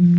तीन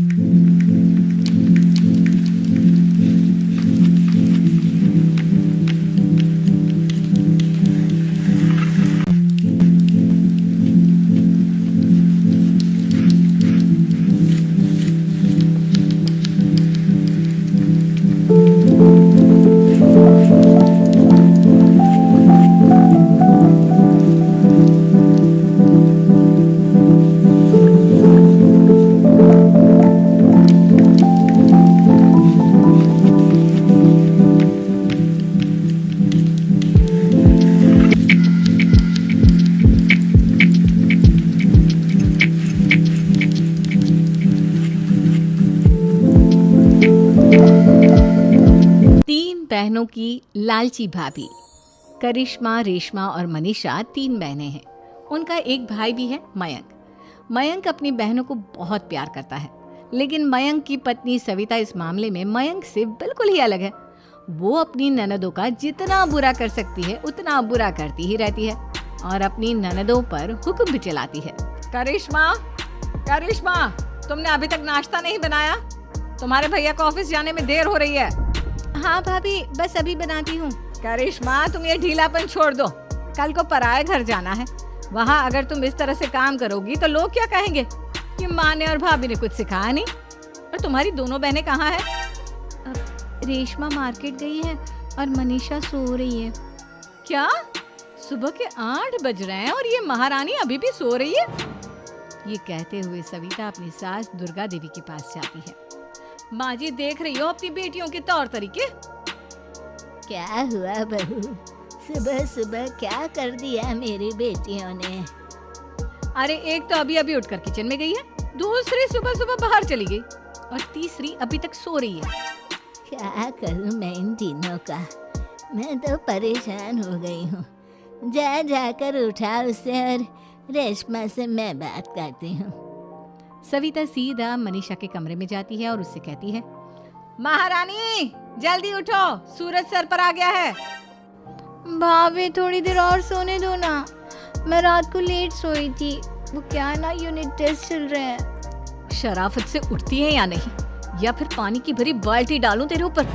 बहनों की लालची भाभी। करिश्मा, रेशमा और मनीषा तीन बहनें हैं। उनका एक भाई भी है, मयंक। मयंक अपनी बहनों को बहुत प्यार करता है, लेकिन मयंक की पत्नी सविता इस मामले में मयंक से बिल्कुल ही अलग है। वो अपनी ननदों का जितना बुरा कर सकती है उतना बुरा करती ही रहती है और अपनी ननदों पर हुक्म भी चलाती है। करिश्मा, करिश्मा, तुमने अभी तक नाश्ता नहीं बनाया? तुम्हारे भैया को ऑफिस जाने में देर हो रही है। हाँ भाभी, बस अभी बनाती हूँ। करिश्मा, तुम ये ढीलापन छोड़ दो। कल को पराये घर जाना है। वहाँ अगर तुम इस तरह से काम करोगी तो लोग क्या कहेंगे कि माँ ने और भाभी ने कुछ सिखाया नहीं। और तुम्हारी दोनों बहनें कहाँ है? रेशमा मार्केट गई है और मनीषा सो रही है। क्या? सुबह के 8 बज रहे हैं और ये महारानी अभी भी सो रही है? ये कहते हुए सविता अपनी सास दुर्गा देवी के पास जाती है। माँ जी, देख रही हो अपनी बेटियों के तौर तरीके? क्या हुआ बहू, सुबह सुबह क्या कर दिया मेरी बेटियों ने? अरे एक तो अभी अभी उठकर किचन में गई है, दूसरी सुबह सुबह बाहर चली गई और तीसरी अभी तक सो रही है। क्या करूं मैं इन तीनों का, मैं तो परेशान हो गई हूँ। जा जाकर उठा उसे और रेशमा से मैं बात करती हूँ। सविता सीधा मनीषा के कमरे में जाती है और उससे कहती है, महारानी जल्दी उठो, सूरज सर पर आ गया है। भाभी थोड़ी देर और सोने दो ना, मैं रात को लेट सोई थी। वो क्या ना, यूनिट टेस्ट चल रहे हैं। शराफत से उठती है या नहीं, या फिर पानी की भरी बाल्टी डालूं तेरे ऊपर?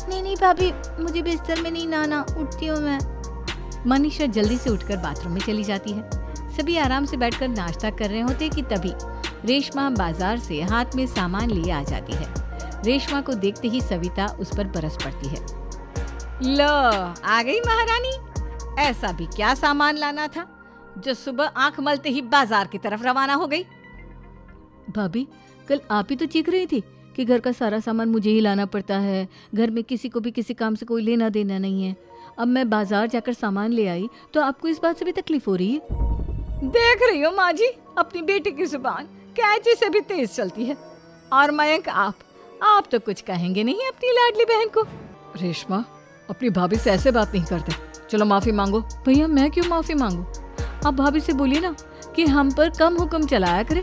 नहीं नहीं भाभी, मुझे बिस्तर में नहीं नहाना, उठती हूँ मैं। मनीषा जल्दी से उठकर बाथरूम में चली जाती है। सभी आराम से बैठकर नाश्ता कर रहे होते कि तभी रेशमा बाजार से हाथ में सामान लिए आ जाती है। रेशमा को देखते ही सविता उस पर बरस पड़ती है। लो, आ गई महारानी। ऐसा भी क्या सामान लाना था जो सुबह आंख मलते ही बाजार की तरफ रवाना हो गई? भाभी, कल आप ही तो चीख रही थी कि घर का सारा सामान मुझे ही लाना पड़ता है, घर में किसी को भी किसी काम से कोई लेना देना नहीं है। अब मैं बाजार जाकर सामान ले आई तो आपको इस बात से भी तकलीफ हो रही है? देख रही हो माँ जी, अपनी बेटी की जुबान कैंची से भी तेज चलती है। और मयंक, आप तो कुछ कहेंगे नहीं अपनी लाडली बहन को? रेशमा, अपनी भाभी से ऐसे बात नहीं करते। चलो माफी मांगो। भैया, मैं क्यों माफी मांगू? आप भाभी से बोलिए ना कि हम पर कम हुक्म चलाया करे।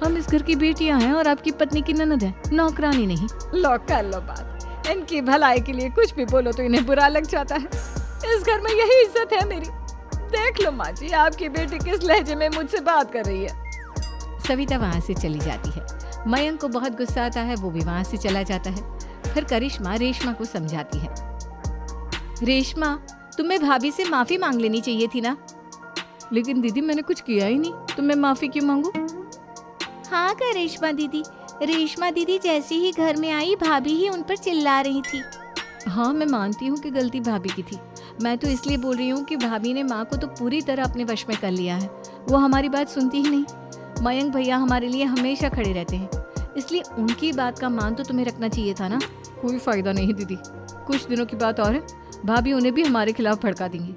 हम इस घर की बेटियां हैं और आपकी पत्नी की ननद है, नौकरानी नहीं। लो कर लो बात। इनकी भलाई के लिए कुछ भी बोलो तो इन्हें बुरा लग जाता है। इस घर में यही इज्जत है मेरी। देख लो माँ जी, आपकी बेटी किस लहजे में मुझसे बात कर रही है। सविता वहाँ से चली जाती है। मयंक को बहुत गुस्सा आता है, वो भी वहाँ से चला जाता है। फिर करिश्मा रेशमा को समझाती है, रेशमा, तुम्हें भाभी से माफी मांग लेनी चाहिए थी ना। लेकिन दीदी, मैंने कुछ किया ही नहीं, तो मैं माफी क्यों मांगू? हाँ करिश्मा दीदी, रेशमा दीदी जैसे ही घर में आई भाभी ही उन पर चिल्ला रही थी। हाँ, मैं मानती हूँ कि गलती भाभी की थी। मैं तो इसलिए बोल रही हूँ कि भाभी ने माँ को तो पूरी तरह अपने वश में कर लिया है। वो हमारी बात सुनती ही नहीं। मयंक भैया हमारे लिए हमेशा खड़े रहते हैं, इसलिए उनकी बात का मान तो तुम्हें रखना चाहिए था ना। कोई फायदा नहीं दीदी, कुछ दिनों की बात और है, भाभी उन्हें भी हमारे खिलाफ भड़का देंगी।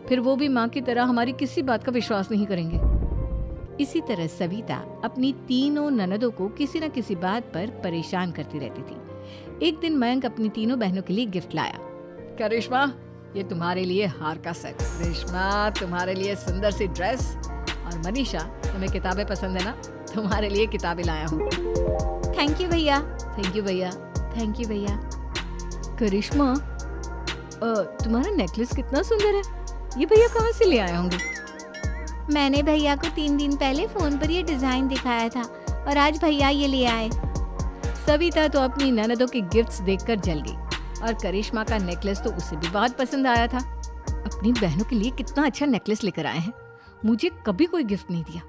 फिर वो भी माँ की तरह हमारी किसी बात का विश्वास नहीं करेंगे। इसी तरह सविता अपनी तीनों ननदों को किसी न किसी बात पर परेशान करती रहती थी। एक दिन मयंक अपनी तीनों बहनों के लिए गिफ्ट लाया। क्या रेशमा, ये तुम्हारे लिए हार का सेट। रेशमा, तुम्हारे लिए सुंदर सी ड्रेस। और मनीषा, तुम्हें किताबें पसंद है ना, तुम्हारे लिए किताबें लाया हूँ। थैंक यू भैया। थैंक यू भैया। थैंक यू भैया। करिश्मा, तुम्हारा नेकलेस कितना सुंदर है, ये भैया कहाँ से ले आए होंगे? मैंने भैया को 3 दिन पहले फोन पर ये डिजाइन दिखाया था और आज भैया ये ले आए। सविता तो अपनी ननदों के गिफ्ट्स देखकर जल गई और करिश्मा का नेकलेस तो उसे भी बहुत पसंद आया था। अपनी बहनों के लिए कितना अच्छा नेकलेस लेकर आए हैं, मुझे कभी कोई गिफ्ट नहीं दिया।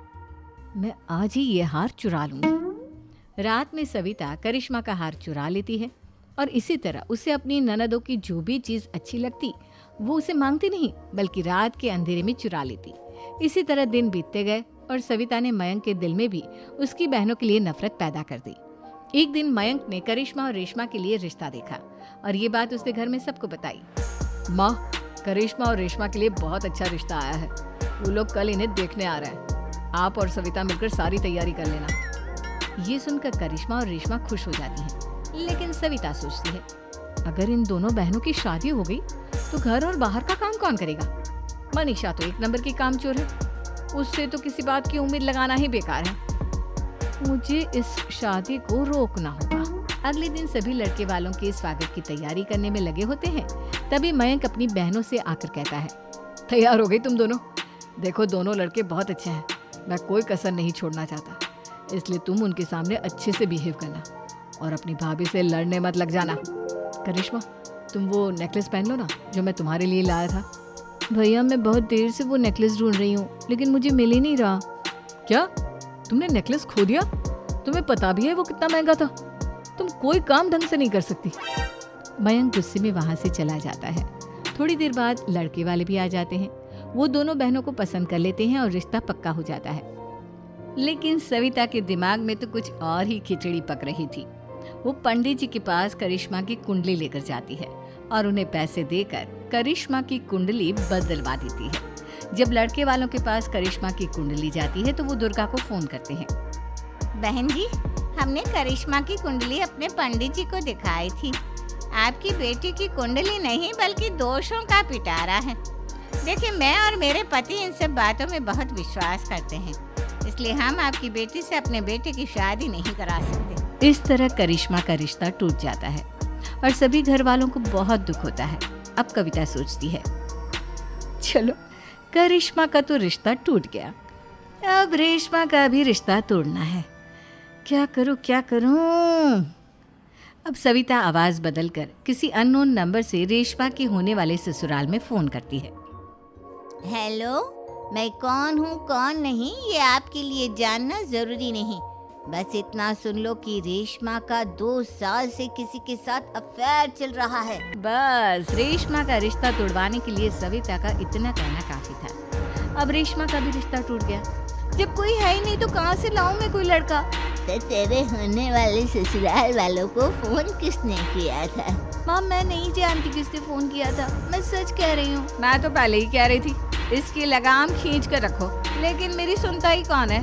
मैं आज ही ये हार चुरा लूंगी। रात में सविता करिश्मा का हार चुरा लेती है और इसी तरह उसे अपनी ननदों की जो भी चीज अच्छी लगती वो उसे मांगती नहीं बल्कि रात के अंधेरे में चुरा लेती। इसी तरह दिन बीतते गए और सविता ने मयंक के दिल में भी उसकी बहनों के लिए नफरत पैदा कर दी। एक दिन मयंक ने करिश्मा और रेशमा के लिए रिश्ता देखा और ये बात उसने घर में सबको बताई। माँ, करिश्मा और रेशमा के लिए बहुत अच्छा रिश्ता आया है, वो लोग कल इन्हें देखने आ रहे हैं, आप और सविता मिलकर सारी तैयारी कर लेना। ये सुनकर करिश्मा और रेशमा खुश हो जाती हैं, लेकिन सविता सोचती है अगर इन दोनों बहनों की शादी हो गई तो घर और बाहर का काम कौन करेगा। मनीषा तो एक नंबर की कामचोर है, उससे तो किसी बात की उम्मीद लगाना ही बेकार है। मुझे इस शादी को रोकना होगा। अगले दिन सभी लड़के वालों के स्वागत की तैयारी करने में लगे होते हैं। तभी मयंक अपनी बहनों से आकर कहता है, तैयार हो गई तुम दोनों? देखो दोनों लड़के बहुत अच्छे हैं, मैं कोई कसर नहीं छोड़ना चाहता, इसलिए तुम उनके सामने अच्छे से बिहेव करना और अपनी भाभी से लड़ने मत लग जाना। करिश्मा, तुम वो नेकलेस पहन लो ना जो मैं तुम्हारे लिए लाया था। भैया, मैं बहुत देर से वो नेकलेस ढूंढ रही हूँ लेकिन मुझे मिल ही नहीं रहा। क्या तुमने नेकलेस खो दिया? तुम्हें पता भी है वो कितना महंगा था, तुम कोई काम ढंग से नहीं कर सकती। मयंक गुस्से में वहां से चला जाता है। थोड़ी देर बाद लड़के वाले भी आ जाते हैं। वो दोनों बहनों को पसंद कर लेते हैं और रिश्ता पक्का हो जाता है। लेकिन सविता के दिमाग में तो कुछ और ही खिचड़ी पक रही थी। वो पंडित जी के पास करिश्मा की कुंडली लेकर जाती है और उन्हें पैसे देकर करिश्मा की कुंडली बदलवा देती है। जब लड़के वालों के पास करिश्मा की कुंडली जाती है तो वो दुर्गा को फोन करते हैं। बहन जी, हमने करिश्मा की कुंडली अपने पंडित जी को दिखाई थी। आपकी बेटी की कुंडली नहीं बल्कि दोषों का पिटारा है। देखिए, मैं और मेरे पति इन सब बातों में बहुत विश्वास करते हैं, इसलिए हम आपकी बेटी से अपने बेटे की शादी नहीं करा सकते। इस तरह करिश्मा का रिश्ता टूट जाता है और सभी घर वालों को बहुत दुख होता है। अब कविता सोचती है, चलो करिश्मा का तो रिश्ता टूट गया, अब रेशमा का भी रिश्ता तोड़ना है। क्या करूं? अब सविता आवाज बदलकर किसी अननोन नंबर से रेशमा के होने वाले ससुराल में फोन करती है। हेलो, मैं कौन हूँ कौन नहीं ये आपके लिए जानना जरूरी नहीं, बस इतना सुन लो कि रेशमा का 2 साल से किसी के साथ अफेयर चल रहा है। बस रेशमा का रिश्ता तोड़वाने के लिए सविता का इतना कहना काफी था। अब रेशमा का भी रिश्ता टूट गया। जब कोई है ही नहीं तो कहाँ से लाऊं मैं कोई लड़का? तो तेरे होने वाले ससुराल वालों को फोन किसने किया था? माँ, मैं नहीं जानती किसने फोन किया था, मैं सच कह रही हूँ। मैं तो पहले ही कह रही थी इसकी लगाम खींच कर रखो, लेकिन मेरी सुनता ही कौन है।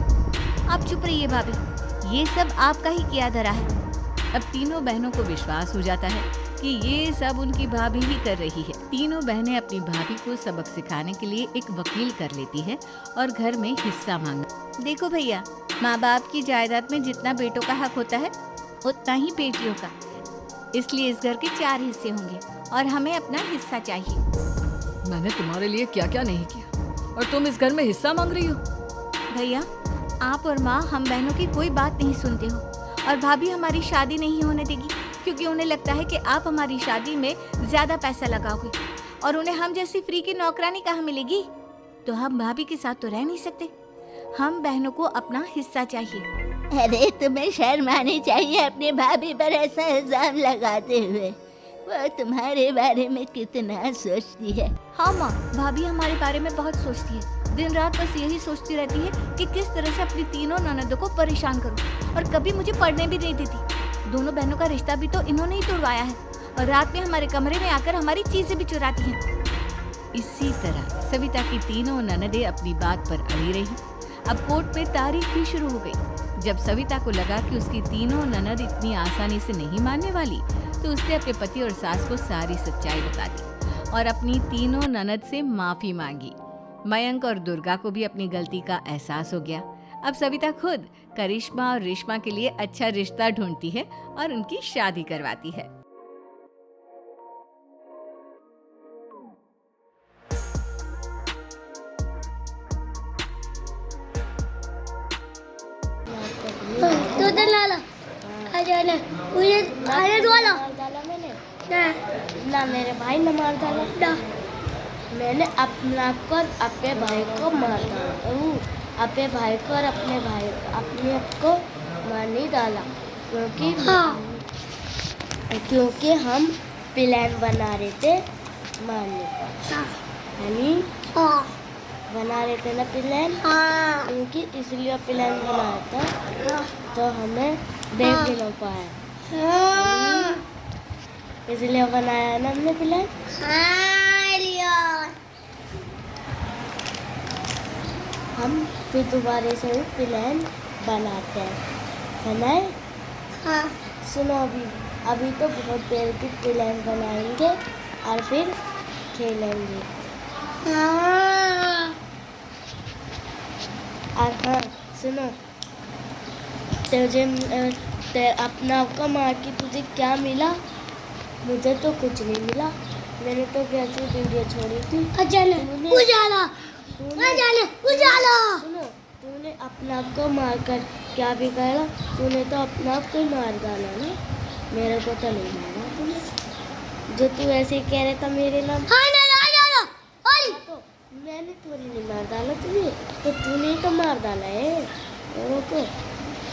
आप चुप रहिए भाभी, ये सब आपका ही किया धरा है। अब तीनों बहनों को विश्वास हो जाता है कि ये सब उनकी भाभी ही कर रही है। तीनों बहनें अपनी भाभी को सबक सिखाने के लिए एक वकील कर लेती है और घर में हिस्सा मांगा। देखो भैया, माँ बाप की जायदाद में जितना बेटों का हक होता है उतना ही बेटियों का, इसलिए इस घर के 4 हिस्से होंगे और हमें अपना हिस्सा चाहिए। मैंने तुम्हारे लिए क्या क्या नहीं किया और तुम इस घर में हिस्सा मांग रही हो? भैया, आप और माँ हम बहनों की कोई बात नहीं सुनते हो और भाभी हमारी शादी नहीं होने देगी क्योंकि उन्हें लगता है कि आप हमारी शादी में ज्यादा पैसा लगाओगे और उन्हें हम जैसी फ्री की नौकरानी कहाँ मिलेगी। तो हम भाभी के साथ तो रह नहीं सकते, हम बहनों को अपना हिस्सा चाहिए। अरे तुम्हें शर्म आनी चाहिए अपने भाभी पर ऐसा इल्जाम लगाते हुए। वो तुम्हारे बारे में कितना सोचती है। हाँ माँ, भाभी हमारे बारे में बहुत सोचती है, दिन रात बस यही सोचती रहती है कि किस तरह से अपनी तीनों ननदों को परेशान करूं और कभी मुझे पढ़ने भी नहीं देती। दोनों बहनों का रिश्ता भी तो इन्होंने ही तोड़वाया है और रात में हमारे कमरे में आकर हमारी चीजें भी चुराती हैं। इसी तरह सविता की तीनों ननदें अपनी बात पर अड़ी रही। अब कोर्ट में तारीख भी शुरू हो गई। जब सविता को लगा कि उसकी तीनों ननद इतनी आसानी से नहीं मानने वाली, तो उसने अपने पति और सास को सारी सच्चाई बता दी और अपनी तीनों ननद से माफी मांगी। मयंक और दुर्गा को भी अपनी गलती का एहसास हो गया। अब सविता खुद करिश्मा और रेशमा के लिए अच्छा रिश्ता ढूंढती है और उनकी शादी करवाती है। तो लाला आज जाने मुझे खाने दो ना। मार डाला मैंने ना ना, मेरे भाई ने मार डाला ना मैंने अपने आप को और अपने भाई को मार डाला। अपने भाई को और अपने आप को मार नहीं डाला क्योंकि हम प्लान बना रहे थे मारने का, यानी हाँ बना रहे थे ना प्लान, हाँ क्योंकि इसलिए प्लान बनाया था तो हमें देख भी नहीं पाया, हाँ इसलिए बनाया ना हमने प्लान। हाँ लिया हम फिर दोबारा से भी प्लान बनाते हैं, बनाए। हाँ सुनो, अभी तो बहुत देर की प्लान बनाएंगे और फिर खेलेंगे। हाँ और हाँ सुनो, तुझे अपना आपका मार के तुझे क्या मिला? मुझे तो कुछ नहीं मिला, मैंने तो कैसे वीडियो छोड़ी थी। अजाने उजाला सुनो, तूने अपने आप को मार कर क्या बिगाड़ा? तूने तो अपने आप को मार डाला ना, मेरे को तो नहीं मारा तूने। जो तू ऐसे कह रहा था मेरे नाम, तो मैंने थोड़ी नहीं मार डाला तुझे, तो तूने ही तो मार डाला है मेरे को।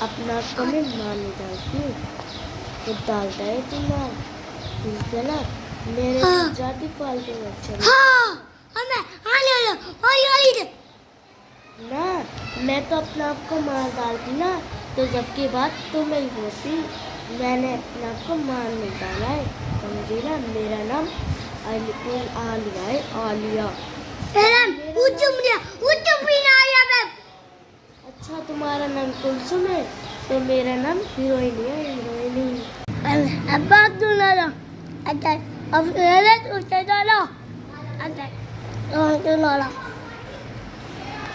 अपना आप को मैं मार नहीं डालती हूँ, तो डालता है तू मार, ठीक है ना? मेरे हाँ। जाती फालतू में अच्छा ना, मैं तो अपने आप को मार डालती ना, तो जबकि बात तुम ही होती। मैंने अपने आप को मार नहीं डाला है, समझी ना? मेरा नाम आलिया है, आलिया। अच्छा, तुम्हारा नाम कुलसुम है, तो मेरा नाम हीरोइन है, हीरोइन।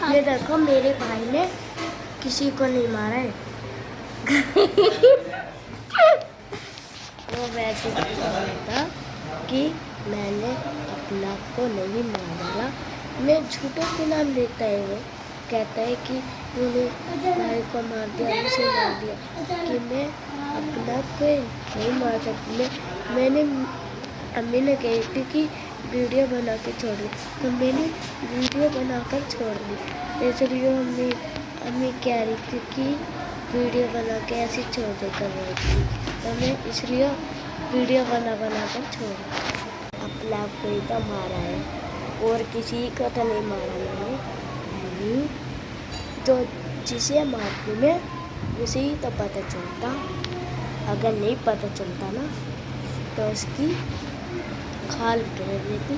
ये देखो, मेरे भाई ने किसी को नहीं मारा है। वो वैसे था कि मैंने अपने आप को नहीं मार डाला। मैं झूठे के नाम देता है, वो कहता है कि तूने भाई को मार दिया, मुझे मार दिया, कि मैं अपने आप को नहीं मार सकती। मैंने अम्मी ने कही थी कि वीडियो बना के छोड़ दी, तो मैंने वीडियो बनाकर छोड़ दी। इसलिए अम्मी कह रही थी कि वीडियो बना के ऐसे छोड़ दे कर रही थी, तो मैं इसलिए वीडियो बना कर छोड़ दी। अपने आप को ही तो मारा है, और किसी को तो नहीं मारा मैंने। तो जिसे मारती मैं, उसे ही तो पता चलता। अगर नहीं पता चलता ना, तो उसकी खाल कह देती।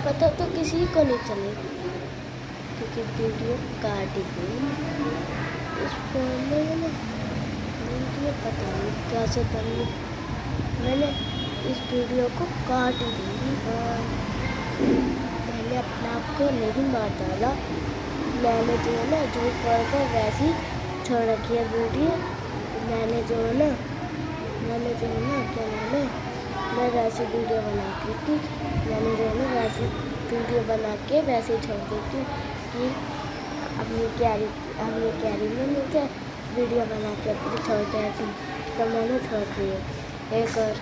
पता तो किसी को नहीं चले, क्योंकि वीडियो काट दी। इस फोन में ना वीडियो पता नहीं कैसे करनी, मैंने इस वीडियो को काट दी। मैंने अपने आप को नहीं मार डाला, मैंने जो है ना झूठ बोलकर वैसे ही छोड़ रखी है वीडियो। मैंने जो है ना क्या नाम है, मैं वैसे वीडियो बनाती थी, मैंने जो है ना वैसे वीडियो बना के वैसे छोड़ देती कि अपनी कैरी में मुझे वीडियो बना के अपनी छोड़ दी, तो मैंने छोड़ दी। एक और